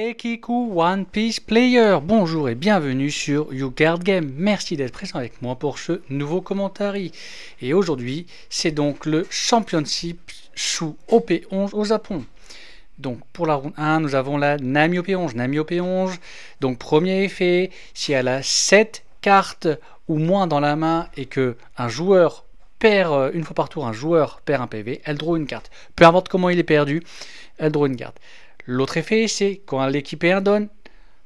Kekiku One Piece Player, bonjour et bienvenue sur YouGuard Game. Merci d'être présent avec moi pour ce nouveau commentaire. Et aujourd'hui, c'est donc le Championship Shu OP11 au Japon. Donc pour la round 1, nous avons la Nami OP11. Nami OP11, donc premier effet, si elle a 7 cartes ou moins dans la main et que un joueur perd une fois par tour, un joueur perd un PV, elle draw une carte. Peu importe comment il est perdu, elle draw une carte. L'autre effet, c'est quand l'équipe est un don,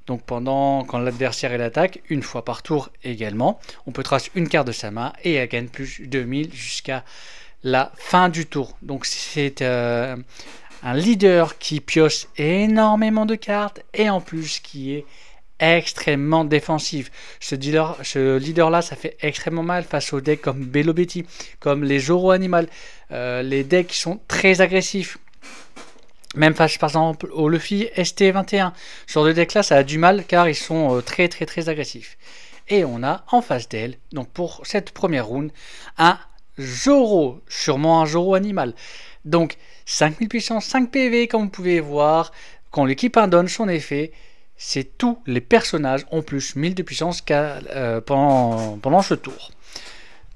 donc quand l'adversaire l'attaque, une fois par tour également, on peut tracer une carte de sa main et elle gagne plus 2000 jusqu'à la fin du tour. Donc c'est un leader qui pioche énormément de cartes et en plus qui est extrêmement défensif. Ce leader là, ça fait extrêmement mal face aux decks comme Bello Betty, comme les Zoro Animal, les decks qui sont très agressifs. Même face par exemple au Luffy ST21, ce genre de deck là ça a du mal car ils sont très agressifs. Et on a en face d'elle, donc pour cette première round, un Zoro, sûrement un Zoro animal. Donc 5000 puissance, 5 PV comme vous pouvez voir, quand l'équipe donne son effet, c'est tous les personnages ont plus 1000 de puissance pendant ce tour.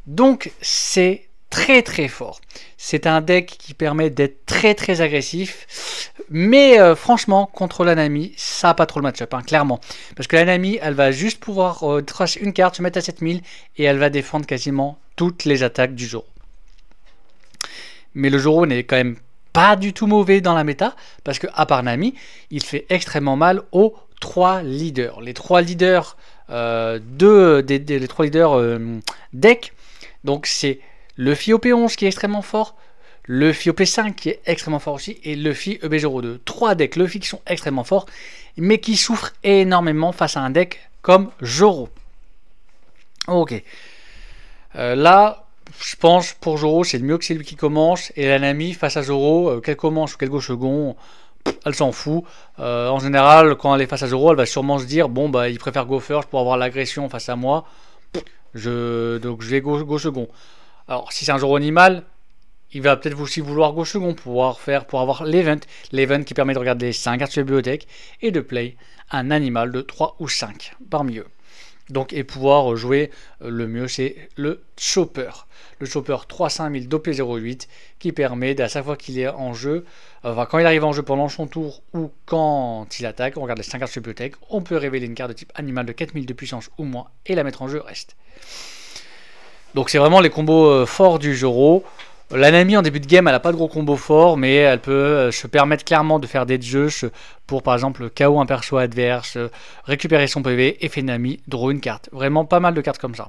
Donc c'est très fort. C'est un deck qui permet d'être très agressif, mais franchement contre la Nami ça n'a pas trop le match-up, hein, clairement, parce que la Nami elle va juste pouvoir tracer une carte, se mettre à 7000 et elle va défendre quasiment toutes les attaques du Zoro. Mais le Zoro n'est quand même pas du tout mauvais dans la méta, parce que à part Nami il fait extrêmement mal aux 3 leaders. Les 3 leaders les 3 leaders deck, donc c'est Luffy OP11 qui est extrêmement fort, Luffy OP5 qui est extrêmement fort aussi, et Luffy EB02. 3 decks Luffy qui sont extrêmement forts, mais qui souffrent énormément face à un deck comme Zoro. Ok. Là, je pense pour Zoro, c'est le mieux que c'est lui qui commence, et la Nami face à Zoro, qu'elle commence ou qu'elle go second, elle s'en fout. En général, quand elle est face à Zoro, elle va sûrement se dire, bon bah il préfère go first pour avoir l'agression face à moi, donc je vais go second. Alors, si c'est un Zoro animal, il va peut-être aussi vouloir go second pour avoir l'event qui permet de regarder les 5 cartes sur la bibliothèque et de play un animal de 3 ou 5 parmi eux. Donc, et pouvoir jouer le mieux, c'est le Chopper. Le Chopper 35000 d'OP08 qui permet, à chaque fois qu'il est en jeu, quand il arrive en jeu pendant son tour ou quand il attaque, on regarde les 5 cartes sur la bibliothèque, on peut révéler une carte de type animal de 4000 de puissance ou moins et la mettre en jeu reste. Donc c'est vraiment les combos forts du Zoro. La Nami en début de game elle n'a pas de gros combos forts, mais elle peut se permettre clairement de faire des jeux pour par exemple KO un perso adverse, récupérer son PV, effet Nami, draw une carte. Vraiment pas mal de cartes comme ça.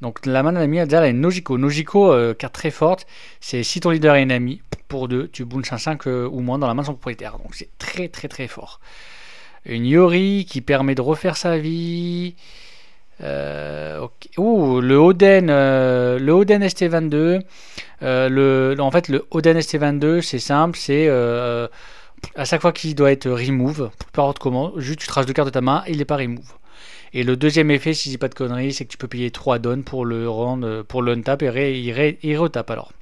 Donc la main de Nami elle a une Nojiko. Nojiko, carte très forte, c'est si ton leader est Nami, pour 2, tu bounces un 5 ou moins dans la main de son propriétaire. Donc c'est très fort. Une Yori qui permet de refaire sa vie. Okay. Le Oden ST22. En fait, le Oden ST22, c'est simple, c'est à chaque fois qu'il doit être remove, peu importe comment, juste tu traces 2 cartes de ta main, il n'est pas remove. Et le deuxième effet, si je dis pas de conneries, c'est que tu peux payer 3 dons pour le rendre, pour le untap et il retape alors.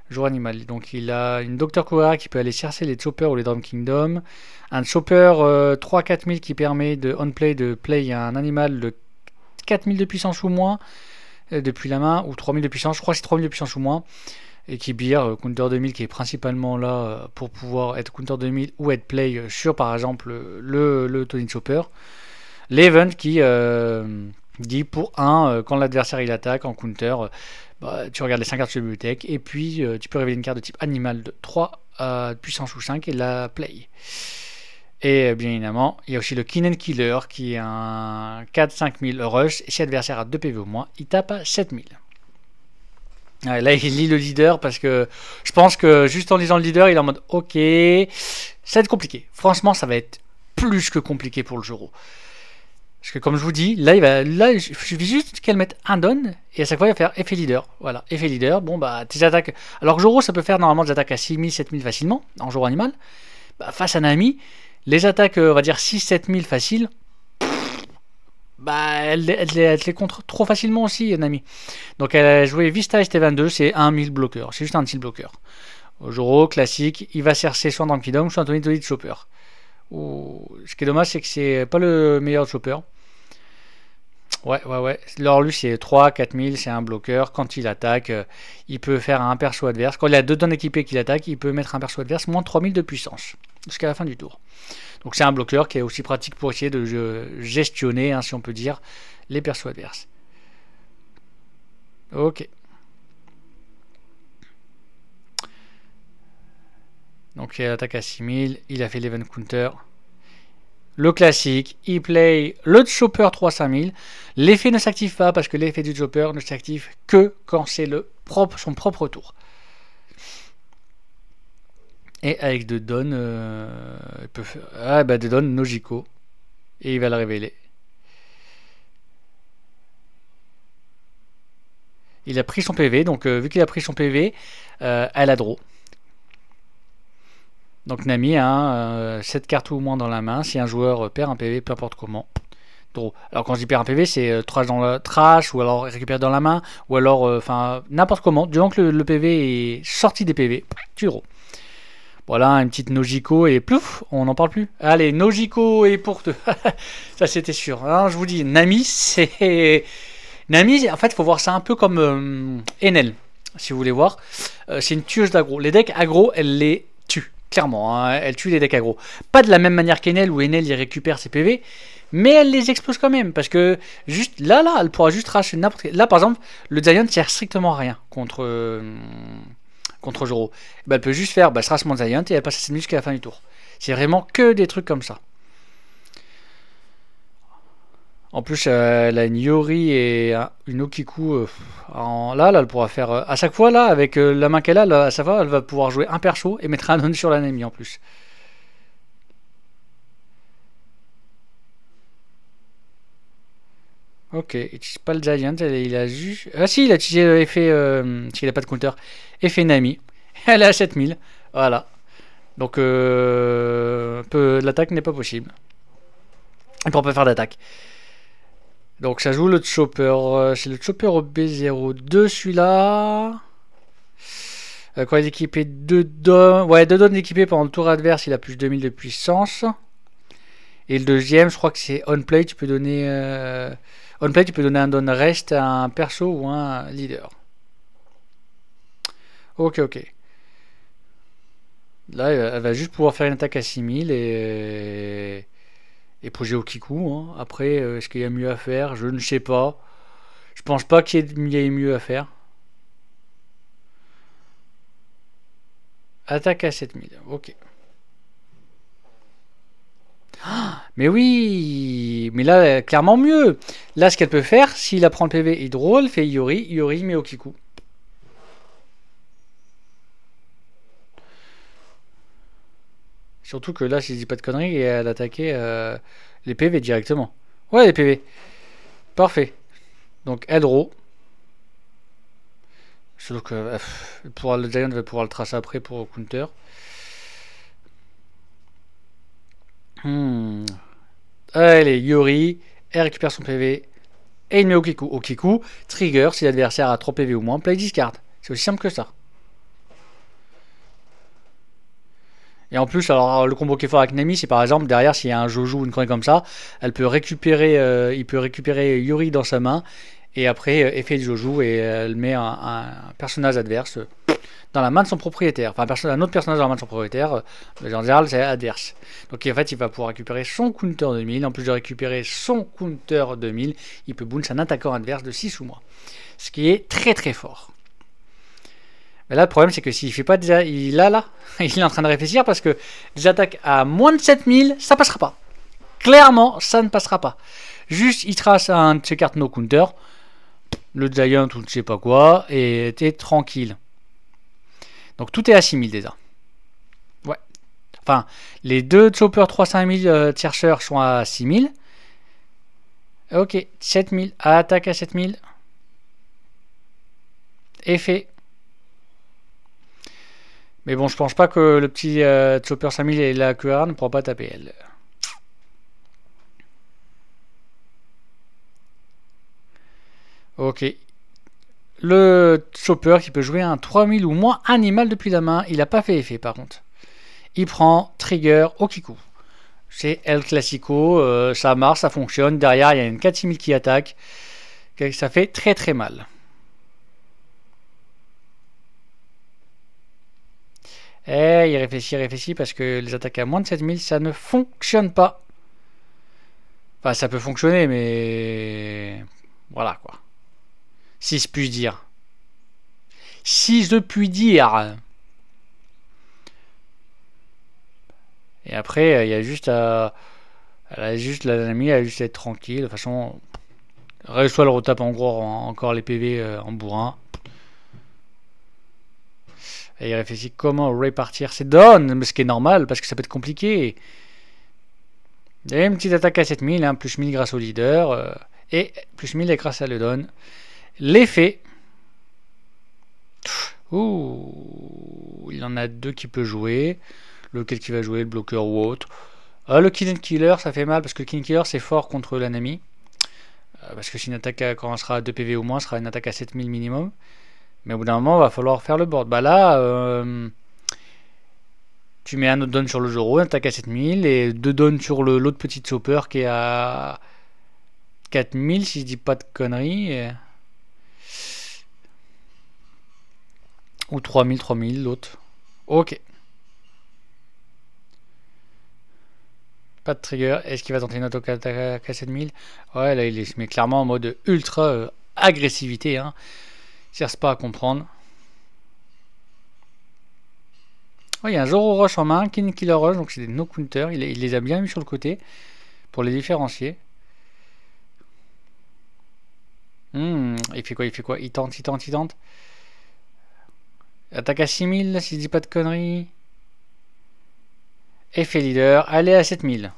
Jour animal, donc il a une Dr. Kuwahara qui peut aller chercher les Choppers ou les Drum Kingdom. Un Chopper 3-4000 qui permet de on-play de play un animal de 4000 de puissance ou moins depuis la main, ou 3000 de puissance, je crois que c'est 3000 de puissance ou moins, et qui bire counter 2000 qui est principalement là pour pouvoir être counter 2000 ou être play sur par exemple le Tony Chopper. L'event qui dit pour 1 quand l'adversaire il attaque en counter, tu regardes les 5 cartes sur la bibliothèque et puis tu peux révéler une carte de type animal de 3 puissance ou 5 et la play. Et bien évidemment, il y a aussi le Kinen Killer qui est un 4-5000 rush. Et si l'adversaire a 2 PV au moins, il tape à 7000. Ouais, là, il lit le leader parce que je pense que juste en lisant le leader, il est en mode ok, ça va être compliqué. Franchement, ça va être plus que compliqué pour le Zoro. Parce que comme je vous dis, là il suffit juste qu'elle mette un don et à chaque fois il va faire effet leader. Voilà, effet leader. Bon, bah, tes attaques. Alors que Zoro, ça peut faire normalement des attaques à 6000, 7000 facilement en Zoro animal. Bah, face à Nami. Les attaques, on va dire 6-7 000 faciles, bah, elle les contre trop facilement aussi, Nami. Donc elle a joué Vista ST22, c'est un 1000 bloqueur, c'est juste un style bloqueur. Zoro, classique, il va chercher soit dans Kingdom, soit Anthony Chopper. Ce qui est dommage, c'est que c'est pas le meilleur chopper. Ouais. Alors lui, c'est 3-4000, c'est un bloqueur. Quand il attaque, il peut faire un perso adverse. Quand il a 2 dons équipés qu'il attaque, il peut mettre un perso adverse moins de 3000 de puissance. Jusqu'à la fin du tour. Donc c'est un bloqueur qui est aussi pratique pour essayer de gestionner, hein, si on peut dire, les persos adverses. Ok. Donc il attaque à 6000, il a fait l'event counter. Le classique, il play le chopper 3-5000. L'effet ne s'active pas parce que l'effet du chopper ne s'active que quand c'est son propre tour. Et avec de don, il peut faire... de don Nojiko. Et il va le révéler. Il a pris son PV, donc vu qu'il a pris son PV, elle a draw. Donc Nami a 7 cartes ou moins dans la main. Si un joueur perd un PV, peu importe comment, draw. Alors quand je dis perd un PV, c'est trash dans la trash, ou alors récupérer dans la main, ou alors n'importe comment. Du moment que le PV est sorti des PV, tu draw. Voilà, une petite Nojiko et plouf, on n'en parle plus. Allez, Nojiko et pour deux. Ça c'était sûr. Alors, je vous dis, Nami, c'est... Nami, en fait, il faut voir ça un peu comme Enel, si vous voulez voir. C'est une tueuse d'aggro. Les decks aggro, elle les tue, clairement. Hein. Elle tue les decks aggro. Pas de la même manière qu'Enel, où Enel, il récupère ses PV, mais elle les explose quand même. Parce que, juste là, elle pourra juste racheter n'importe quel... Là, par exemple, le Giant sert strictement à rien contre Joro. Elle peut juste faire Strass mon Giant et elle passe à 7 minutes jusqu'à la fin du tour. C'est vraiment que des trucs comme ça. En plus, elle a une Yori et une Okiku. Là, elle pourra faire... à chaque fois, là, avec la main qu'elle a, là, à chaque fois, elle va pouvoir jouer un perso et mettre un don sur l'ennemi en plus. Ok, il n'utilise pas le Giant, il a juste... Ah si, il a utilisé l'effet... s'il n'a pas de counter. Effet Nami. Elle est à 7000. Voilà. Donc, l'attaque n'est pas possible. Il ne pourra pas faire d'attaque. Donc, ça joue le chopper. C'est le chopper B02, celui-là. Quand il est équipé 2 dons... Ouais, 2 dons équipés pendant le tour adverse, il a plus de 2000 de puissance. Et le deuxième, je crois que c'est on-play. Tu peux donner... on-play, tu peux donner un don rest à un perso ou un leader. Ok. Là, elle va juste pouvoir faire une attaque à 6000 et projet au Kiku. Hein. Après, est-ce qu'il y a mieux à faire? Je ne sais pas. Je pense pas qu'il y ait mieux à faire. Attaque à 7000. Ok. Mais oui, mais là, clairement mieux. Là, ce qu'elle peut faire, s'il apprend le PV, il draw, elle fait Yori, met Okiku. Surtout que là, si je dis pas de conneries, elle attaquait les PV directement. Ouais, les PV. Parfait. Donc, elle draw. Surtout que le Giant va pouvoir le tracer après pour counter. Allez, Yori, elle récupère son PV et il met Okiku. Okiku, trigger si l'adversaire a 3 PV ou moins, play discard. C'est aussi simple que ça. Et en plus, alors le combo qui est fort avec Nami, c'est par exemple derrière s'il y a un Jojo ou une connerie comme ça, elle peut récupérer, il peut récupérer Yori dans sa main et après effet de Jojo et elle met un personnage adverse dans la main de son propriétaire. Enfin, un autre personnage dans la main de son propriétaire, en général, c'est adverse. Donc, en fait, il va pouvoir récupérer son counter 2000. En plus de récupérer son counter 2000, il peut bounce un attaquant adverse de 6 ou moins. Ce qui est très très fort. Mais là, le problème, c'est que s'il fait pas déjà. Il est en train de réfléchir parce que des attaques à moins de 7000, ça passera pas. Clairement, ça ne passera pas. Juste, il trace un de ses cartes no counter, le Giant ou je ne sais pas quoi, et t'es tranquille. Donc tout est à 6000 déjà. Ouais. Enfin, les deux Chopper 3-5000 chercheurs sont à 6000. Ok, 7000. Attaque à 7000. Effet. Mais bon, je pense pas que le petit Chopper 5000 et la QR ne pourra pas taper elle. Ok. Le Chopper qui peut jouer un 3000 ou moins animal depuis la main, il n'a pas fait effet par contre. Il prend Trigger Okiku. C'est El Clasico, ça marche, ça fonctionne. Derrière, il y a une 4000 qui attaque. Ça fait très très mal. Et il réfléchit parce que les attaques à moins de 7000, ça ne fonctionne pas. Enfin, ça peut fonctionner, mais... Voilà, quoi. Si je puis dire. Si je puis dire. Et après, il y a juste à... Elle a juste, l'ennemi, elle a juste à être tranquille. De toute façon, soit elle retape en gros encore les PV en bourrin. Et il réfléchit comment répartir ses dons, mais ce qui est normal, parce que ça peut être compliqué. Il y a une petite attaque à 7000, hein, plus 1000 grâce au leader, et plus 1000 grâce à le don. L'effet. Ouh, il en a deux qui peut jouer. Lequel qui va jouer, le bloqueur ou autre. Le Kill Killer, ça fait mal, parce que le Kill Killer, c'est fort contre l'ennemi. Parce que si une attaque, quand on sera à 2 PV au moins, sera une attaque à 7000 minimum. Mais au bout d'un moment, il va falloir faire le board. Bah là, tu mets un autre don sur le Zoro, une attaque à 7000, et deux dons sur l'autre petit chopper qui est à 4000, si je dis pas de conneries. Ou 3000, l'autre. Ok. Pas de trigger. Est-ce qu'il va tenter une auto-attaque à 7000? Ouais, là, il se met clairement en mode ultra agressivité. Hein. Il cherche pas à comprendre. Oh, il y a un Zoro Rush en main, un Killer Rush, donc c'est des no counter. Il les a bien mis sur le côté pour les différencier. Il fait quoi? Il tente. Attaque à 6000, si je dis pas de conneries. Effet leader, allez à 7000.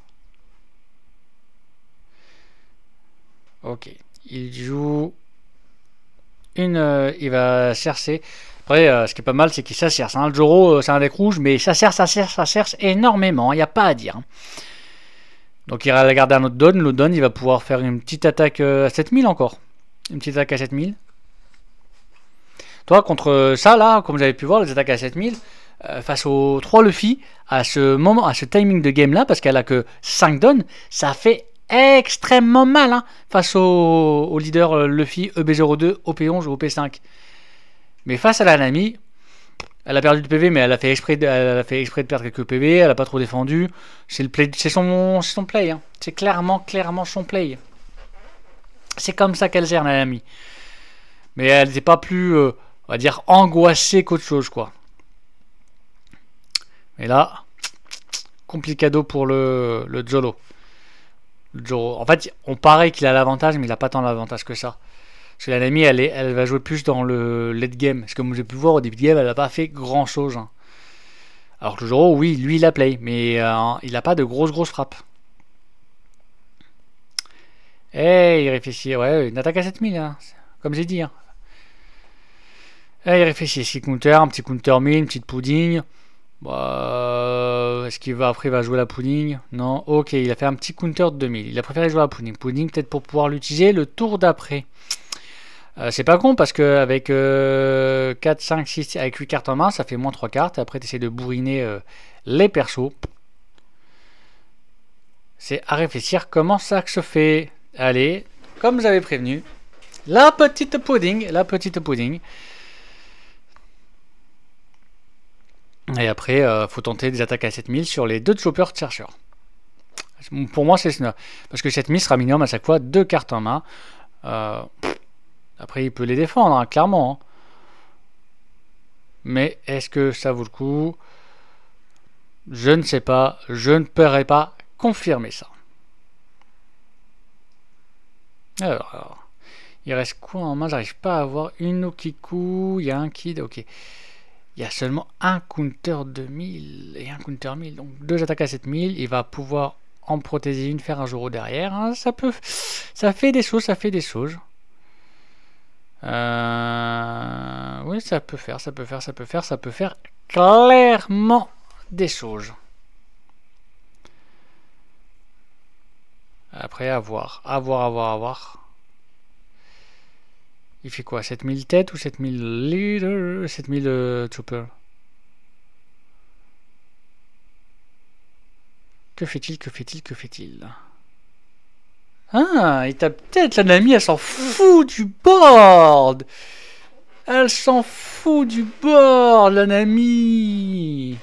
Ok. Il joue une... il va chercher... Après, ce qui est pas mal, c'est qu'il s'asserce. Hein. Le Zoro, c'est un deck rouge, mais ça cherche énormément. Il n'y a pas à dire. Donc il va garder un autre don. Le don, il va pouvoir faire une petite attaque à 7000 encore. Une petite attaque à 7000. Toi, contre ça, là, comme vous avez pu voir, les attaques à 7000, face aux 3 Luffy, à ce timing de game là, parce qu'elle a que 5 dons, ça fait extrêmement mal hein, face au leader Luffy EB02, OP11 ou OP5. Mais face à la Nami, elle a perdu de PV, mais elle a fait exprès de perdre quelques PV, elle a pas trop défendu. C'est son play, hein. C'est clairement son play. C'est comme ça qu'elle gère la Nami. Mais elle n'était pas plus, on va dire, angoissée qu'autre chose, quoi. Et là, complicado pour le Zoro. En fait, on paraît qu'il a l'avantage, mais il n'a pas tant l'avantage que ça. Parce que la Nami, elle va jouer plus dans le late game. Parce que comme vous avez pu voir, au début de game, elle n'a pas fait grand chose. Hein. Alors que le Zoro, oui, lui, il a play. Mais il n'a pas de grosses frappes. Et il réfléchit. Ouais, une attaque à 7000, hein, comme j'ai dit. Hein. Et il réfléchit. Est-ce qu'il counter, un petit counter 1000, une petite pudding. Est-ce qu'il va après il va jouer la pudding? Non. Ok, il a fait un petit counter de 2000. Il a préféré jouer la pudding. Pudding peut-être pour pouvoir l'utiliser le tour d'après. C'est pas con parce que avec 4, 5, 6, avec 8 cartes en main, ça fait moins 3 cartes. Après, tu essaies de bourriner les persos. C'est à réfléchir comment ça se fait. Allez, comme j'avais prévenu, la petite pudding. Et après, faut tenter des attaques à 7000 sur les deux choppers de chercheurs. Pour moi, c'est ça. Parce que 7000 sera minimum à chaque fois 2 cartes en main. Après, il peut les défendre, hein, clairement. Hein. Mais est-ce que ça vaut le coup? Je ne sais pas. Je ne pourrais pas confirmer ça. Alors, il reste quoi en main? J'arrive pas à avoir une Okiku. Il y a un Kid. Ok. Il y a seulement un counter 2000 et un counter 1000. Donc 2 attaques à 7000. Il va pouvoir en protéger une, faire un Zoro derrière. Hein. Ça fait des choses. Oui, ça peut faire clairement des choses. Après, à voir. Il fait quoi? 7000 têtes ou 7000 leaders? 7000 chopper. Que fait-il? Que fait-il? Que fait-il? Ah, il tape peut-être, la Nami, elle s'en fout du board. Elle s'en fout du board, la Nami.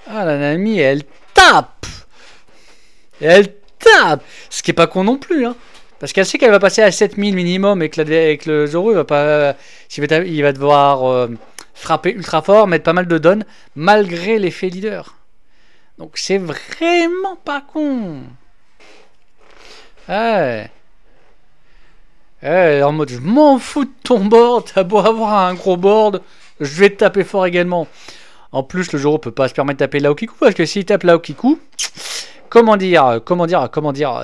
Ah, la Nami, elle tape. Elle tape. Ce qui est pas con non plus, hein. Parce qu'elle sait qu'elle va passer à 7000 minimum et que, avec le Zoro, il va pas, il va devoir frapper ultra fort, mettre pas mal de donnes, malgré l'effet leader. Donc c'est vraiment pas con. Ouais. Ouais, en mode je m'en fous de ton board, t'as beau avoir un gros board, je vais te taper fort également. En plus, le Zoro peut pas se permettre de taper Laokiku parce que s'il tape Laokiku, comment dire,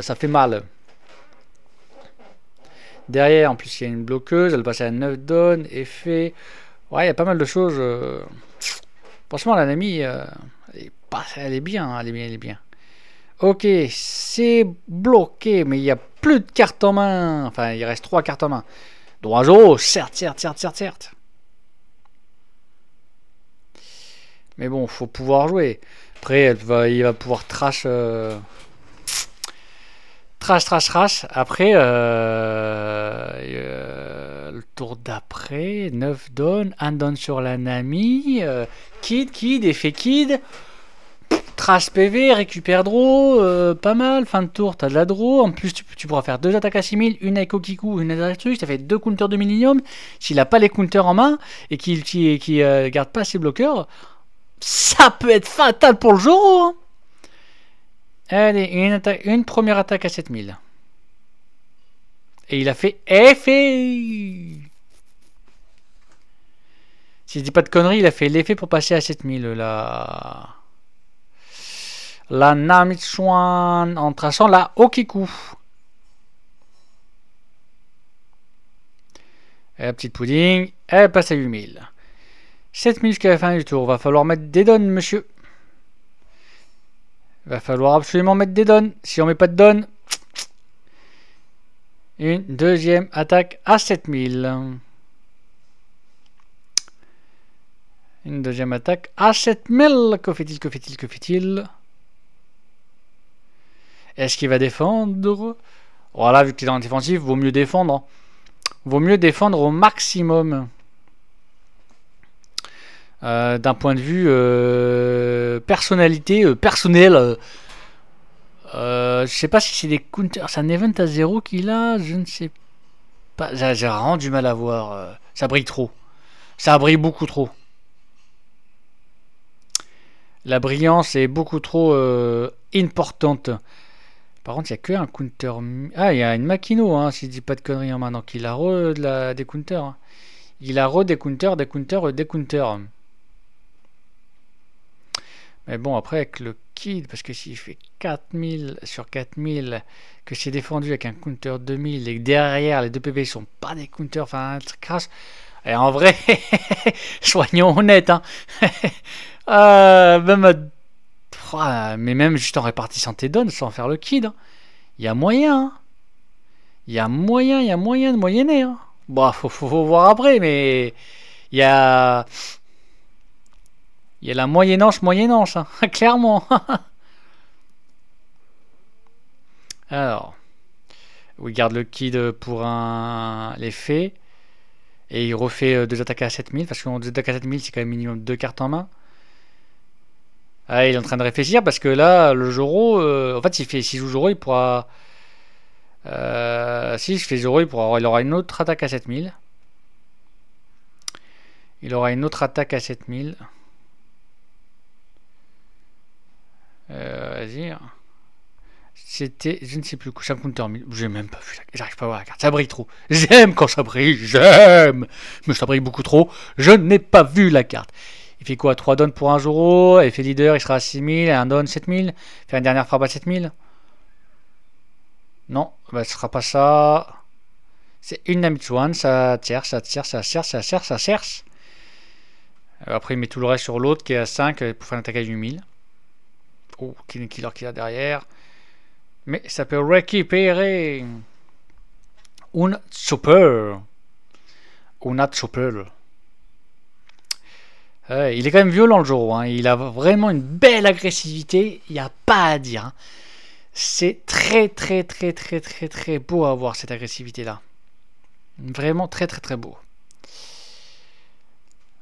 ça fait mal. Derrière, en plus, il y a une bloqueuse, elle passe à 9 donnes, effet. Ouais, il y a pas mal de choses. Franchement, la Nami, elle est bien, elle est bien. Ok, c'est bloqué, mais il n'y a plus de cartes en main. Enfin, il reste 3 cartes en main. Dont un Zoro, certes. Mais bon, faut pouvoir jouer. Après, il va pouvoir trash. Trash. Après, le tour d'après, 9 donnes, 1 donne sur la Nami. Kid, effet Kid. Trash PV, récupère draw, pas mal. Fin de tour, t'as de la draw. En plus, tu pourras faire 2 attaques à 6000, une avec Okiku, une avec truc. Ça fait 2 counters de Millennium. S'il a pas les counters en main et qu'il garde pas ses bloqueurs, ça peut être fatal pour le Zoro. Hein. Allez, une première attaque à 7000. Et il a fait effet. Si je dis pas de conneries, il a fait l'effet pour passer à 7000 là. La Namitsuan en traçant la Okiku. Et la petite pudding, elle passe à 8000. 7000 jusqu'à la fin du tour. Va falloir mettre des donnes, monsieur. Va falloir absolument mettre des donnes. Si on met pas de donnes, une deuxième attaque à 7000. Une deuxième attaque à 7000. Que fait-il? Est-ce qu'il va défendre? Voilà, vu qu'il est dans la défensive, vaut mieux défendre. Hein. Vaut mieux défendre au maximum. D'un point de vue personnalité, personnelle. Je sais pas si c'est des counters. C'est un event à 0 qu'il a. Je ne sais pas. J'ai vraiment du mal à voir. Ça brille trop. Ça brille beaucoup trop. La brillance est beaucoup trop importante. Par contre, il n'y a que un counter. Ah, il y a une Makino, hein, si je dis pas de conneries en main. Donc, il a des counters. Hein. Il a des counters. Mais bon, après, avec le Kid, parce que s'il fait 4000 sur 4000, que c'est défendu avec un counter 2000 et que derrière, les 2 PV sont pas des counters, enfin, un truc crash. Et en vrai, soyons honnêtes, hein. Mais même juste en répartissant tes donnes sans faire le Kid, hein. Il y a moyen, hein. Il y a moyen de moyenner, hein. Bon, faut voir après, mais il y a la moyennance, hein, clairement. Alors, il garde le Kid pour l'effet. Et il refait 2 attaques à 7000. Parce que 2 attaques à 7000, c'est quand même minimum 2 cartes en main. Ah, il est en train de réfléchir parce que là, le Zoro. En fait, s'il joue Zoro, il pourra. Si je fais Zoro, il aura une autre attaque à 7000. Vas-y. C'était, je ne sais plus, couche un counter 1000. J'ai même pas vu j'arrive pas à voir la carte. Ça brille trop. J'aime quand ça brille, mais ça brille beaucoup trop. Je n'ai pas vu la carte. Il fait quoi? 3 donnes pour un Zoro. Effet leader, il sera à 6000. Et un donne 7000. Faire une dernière frappe à 7000. Non, bah, ce sera pas ça. C'est une Namitsuan. Ça tire. Après, il met tout le reste sur l'autre qui est à 5 pour faire une attaque à 8000. Oh, Killing Killer qui est derrière. Mais ça peut récupérer un chopper. Il est quand même violent le Joro, hein. Il a vraiment une belle agressivité, il n'y a pas à dire, hein. C'est très beau à voir cette agressivité là. Vraiment très beau.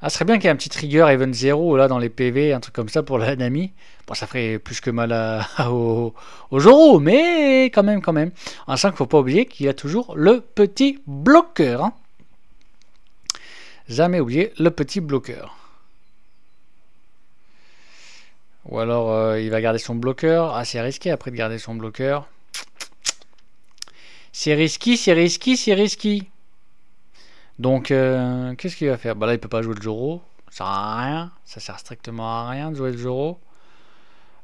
Ah, ce serait bien qu'il y ait un petit trigger Event 0 là dans les PV, un truc comme ça pour la Nami. Bon, ça ferait plus que mal au Joro, mais quand même. En 5, faut pas oublier qu'il y a toujours le petit bloqueur, hein. Jamais oublier le petit bloqueur. Ou alors il va garder son bloqueur. Ah, c'est risqué après de garder son bloqueur. C'est risqué. Donc, qu'est-ce qu'il va faire? Bah là, il peut pas jouer le Joro. Ça sert à rien. Ça sert strictement à rien de jouer le Joro.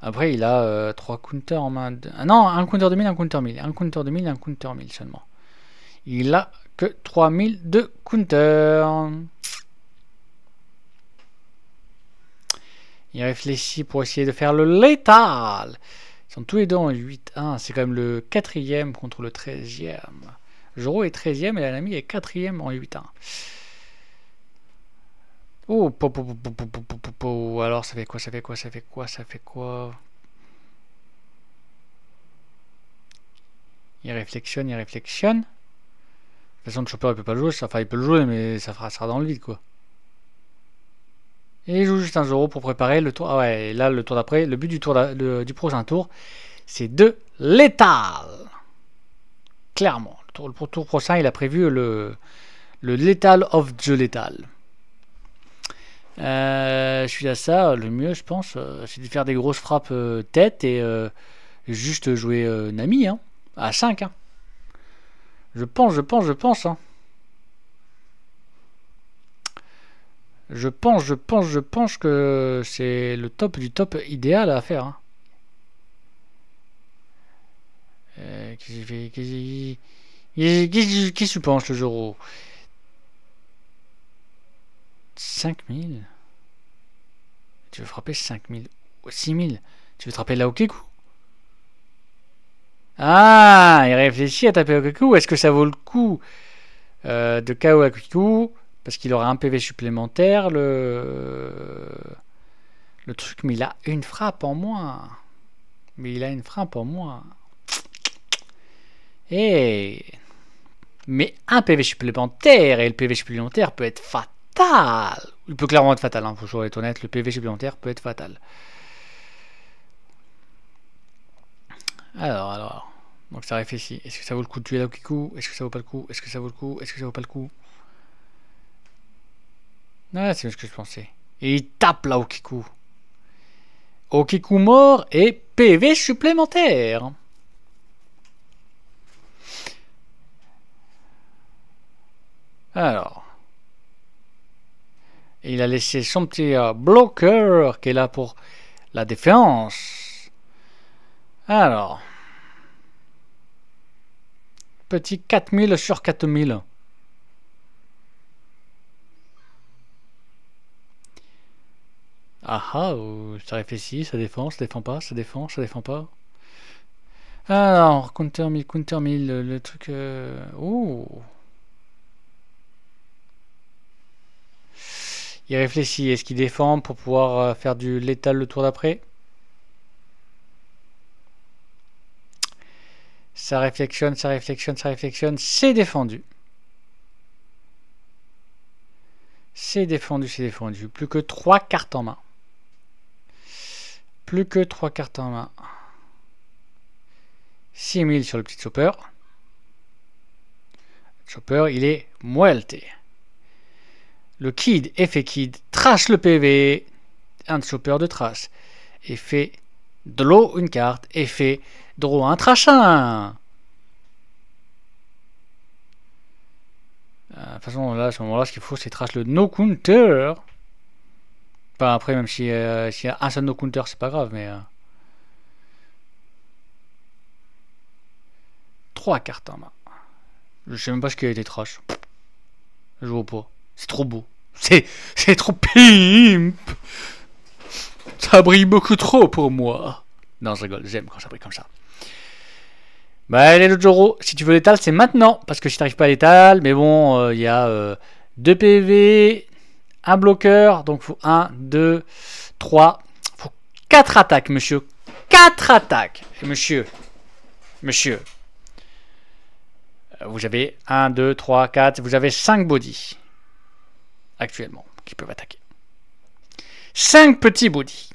Après, il a 3 counters en main. Ah non, un counter de 1000, un counter 1000. Un counter de 1000, un counter 1000 seulement. Il a que 3000 de counter. Il réfléchit pour essayer de faire le létal. Ils sont tous les deux en 8-1. C'est quand même le 4e contre le 13e. Joro est 13e et la Nami est 4e en 8-1. Oh, alors ça fait quoi? Il réflexionne. De toute façon, le Chopper il peut pas le jouer. Enfin, il peut le jouer, mais ça sera dans le vide, quoi. Et il joue juste un Joro pour préparer le tour. Ah ouais, là, le tour d'après, le but du prochain tour, c'est de létal. Clairement. Le tour prochain, il a prévu le Lethal of the Lethal. Je suis à ça. Le mieux, je pense, c'est de faire des grosses frappes tête et juste jouer Nami, hein, à 5. Hein. Je pense, hein. Je pense que c'est le top du top idéal à faire. Hein. Qu'est-ce que tu penses, le Joro? 5000? Tu veux frapper 5000? 6000? Tu veux frapper Laokeku? Ah, il réfléchit à taper Laokeku. Est-ce que ça vaut le coup de KO Laokeku? Parce qu'il aura un PV supplémentaire, le truc, mais il a une frappe en moins. Et mais un PV supplémentaire, et le PV supplémentaire peut être fatal. Il peut clairement être fatal, hein, faut toujours être honnête, le PV supplémentaire peut être fatal. Alors. Donc ça réfléchit. Est-ce que ça vaut le coup de tuer Laokeku? Est-ce que ça vaut pas le coup? Est-ce que ça vaut le coup? Est-ce que ça vaut pas le coup? Ouais, c'est ce que je pensais. Et il tape Laokeku. Laokeku mort et PV supplémentaire. Alors. Il a laissé son petit bloqueur qui est là pour la défense. Alors. Petit 4000 sur 4000. Ah, ça réfléchit, ça défend pas, ça défend pas. Alors, counter 1000, le truc... Il réfléchit, est-ce qu'il défend pour pouvoir faire du létal le tour d'après? Ça réflexionne, c'est défendu. C'est défendu. Plus que 3 cartes en main. 6000 sur le petit chopper. Le chopper, il est muelté. Le kid, effet kid, trash le PV. Un chopper de trash. Effet draw une carte. Effet draw un trash 1. De toute façon, là, à ce moment-là, ce qu'il faut, c'est trash le no counter. Enfin, après, même s'il y a un seul no counter, c'est pas grave, mais... 3 cartes en main. Je sais même pas ce qui a été trash. Je vois pas. C'est trop beau. C'est trop pimp. Ça brille beaucoup trop pour moi. Non, je rigole. J'aime quand ça brille comme ça. Bah, allez, le Joro. Si tu veux l'étal, c'est maintenant. Parce que si t'arrives pas à l'étal, mais bon, il y a 2 PV, un bloqueur. Donc, il faut 1, 2, 3. Il faut 4 attaques, monsieur. 4 attaques. Et monsieur. Vous avez 1, 2, 3, 4. Vous avez 5 bodies. Actuellement. Qui peuvent attaquer. 5 petits bodies.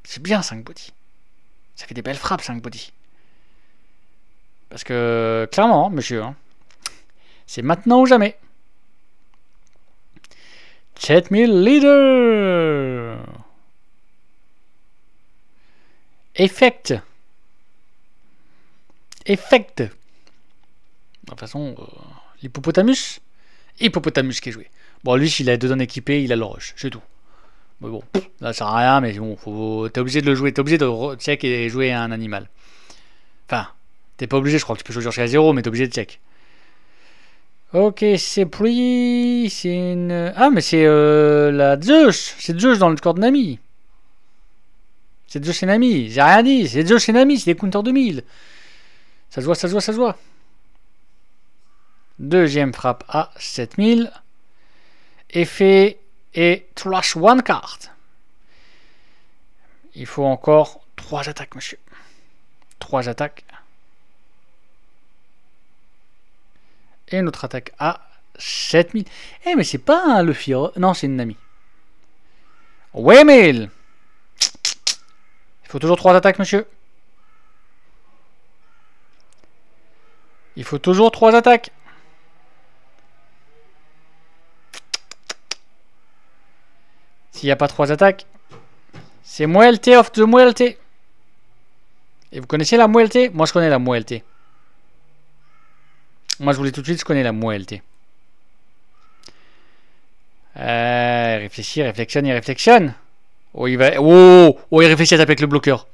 C'est bien 5 bodies. Ça fait des belles frappes 5 bodies. Parce que, clairement, monsieur, hein, c'est maintenant ou jamais. 7000 leaders. Effect. De toute façon, l'hippopotamus. Hippopotamus qui est joué. Bon, lui, s'il a 2 donnes équipées, il a le rush. C'est tout. Mais bon, là, ça sert à rien, mais bon, t'es obligé de le jouer. T'es obligé de check et jouer à un animal. Enfin, t'es pas obligé, je crois que tu peux jouer jusqu'à 0, mais t'es obligé de check. Ok, c'est pris. C'est une. Ah, mais c'est la Zeus. C'est Zeus dans le corps de Nami. C'est Zeus et Nami. J'ai rien dit. C'est Zeus et Nami. C'est des counters 2000. Ça se voit. Deuxième frappe à 7000. Effet et trash one card. Il faut encore 3 attaques, monsieur. 3 attaques. Et une autre attaque à 7000. Eh, mais c'est pas un Luffy. Non, c'est une Nami. Waymail. Il faut toujours 3 attaques, monsieur. Il faut toujours 3 attaques. S'il n'y a pas 3 attaques, c'est Muelte of the Muelte. Et vous connaissez la Muelte? Moi, je connais la Muelte. Moi, je vous l'ai tout de suite, je connais la Muelte. Il réflexionne. Oh, il va. Oh, il réfléchit à taper avec le bloqueur.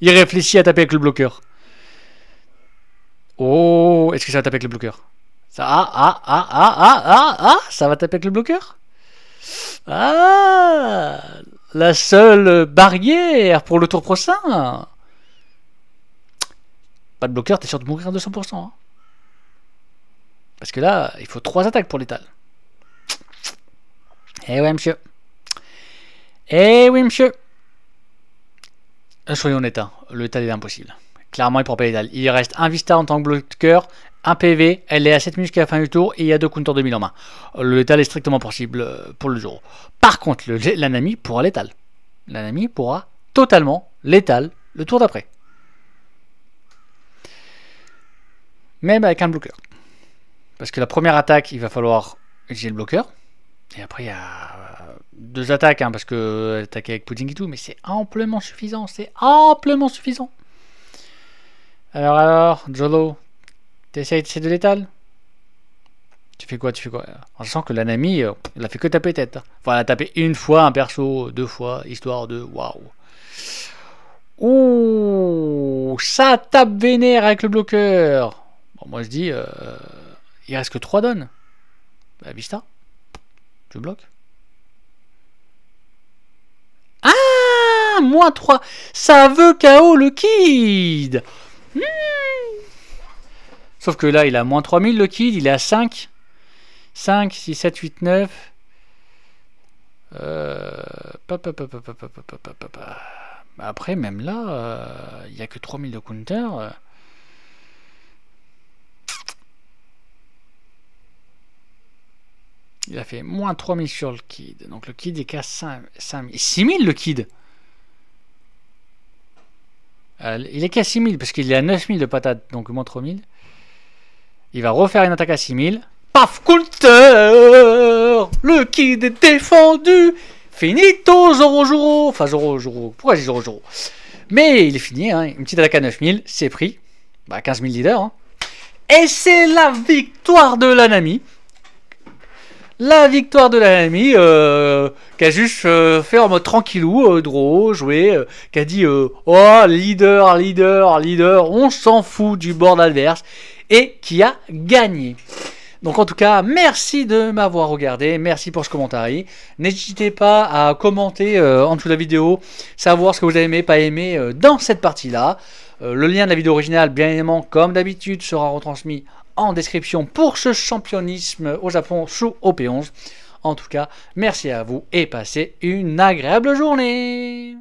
Oh, est-ce que ça va taper avec le bloqueur? Ça, ça va taper avec le bloqueur? Ah, la seule barrière pour le tour prochain. Pas de bloqueur, t'es sûr de mourir à 200%. Hein. Parce que là, il faut 3 attaques pour l'étal. Eh ouais, monsieur. Soyons honnêtes, hein, l'étal est impossible. Clairement, il prend pas l'étal. Il reste un Vista en tant que bloqueur, un PV, elle est à 7 minutes jusqu'à la fin du tour et il y a 2 counters 2000 en main. Le létal est strictement possible pour le jour. Par contre, la Nami pourra létal. La Nami pourra totalement létal le tour d'après. Même avec un bloqueur. Parce que la première attaque, il va falloir utiliser le bloqueur. Et après, il y a 2 attaques, hein, parce que attaquer avec Pudding et tout, mais c'est amplement suffisant. Alors, Jolo, t'essayes de létal? Tu fais quoi? En sachant que la Nami, elle a fait que taper tête. Enfin, elle a tapé une fois un perso, 2 fois, histoire de... Waouh. Ouh, ça tape vénère avec le bloqueur. Bon, moi je dis, il reste que 3 donnes. Bah, Vista, je bloque. Ah, moins 3. Ça veut KO le Kid. Sauf que là, il a moins 3000 le Kid, il est à 5. 5, 6, 7, 8, 9. Après, même là, il n'y a que 3000 de counter. Il a fait moins 3000 sur le Kid. Donc le Kid est qu'à 5000. 6000 le Kid. Il est qu'à 6000 parce qu'il est à 9000 de patate. Donc moins 3000. Il va refaire une attaque à 6000. Paf, counter. Le Kid est défendu. Finito Zoro. Enfin Zoro. Pourquoi j'ai Zoro? Mais il est fini. Hein. Une petite attaque à 9000. C'est pris. Bah 15 000 leaders. Hein. Et c'est la victoire de la Nami. La victoire de la Nami, qui a juste fait en mode tranquillou, draw, joué, qui a dit oh leader, on s'en fout du board adverse, et qui a gagné. Donc en tout cas, merci de m'avoir regardé, merci pour ce commentaire. N'hésitez pas à commenter en dessous de la vidéo, savoir ce que vous avez aimé, pas aimé dans cette partie-là. Le lien de la vidéo originale, bien évidemment, comme d'habitude, sera retransmis en description pour ce championnisme au Japon sous OP11. En tout cas, merci à vous et passez une agréable journée.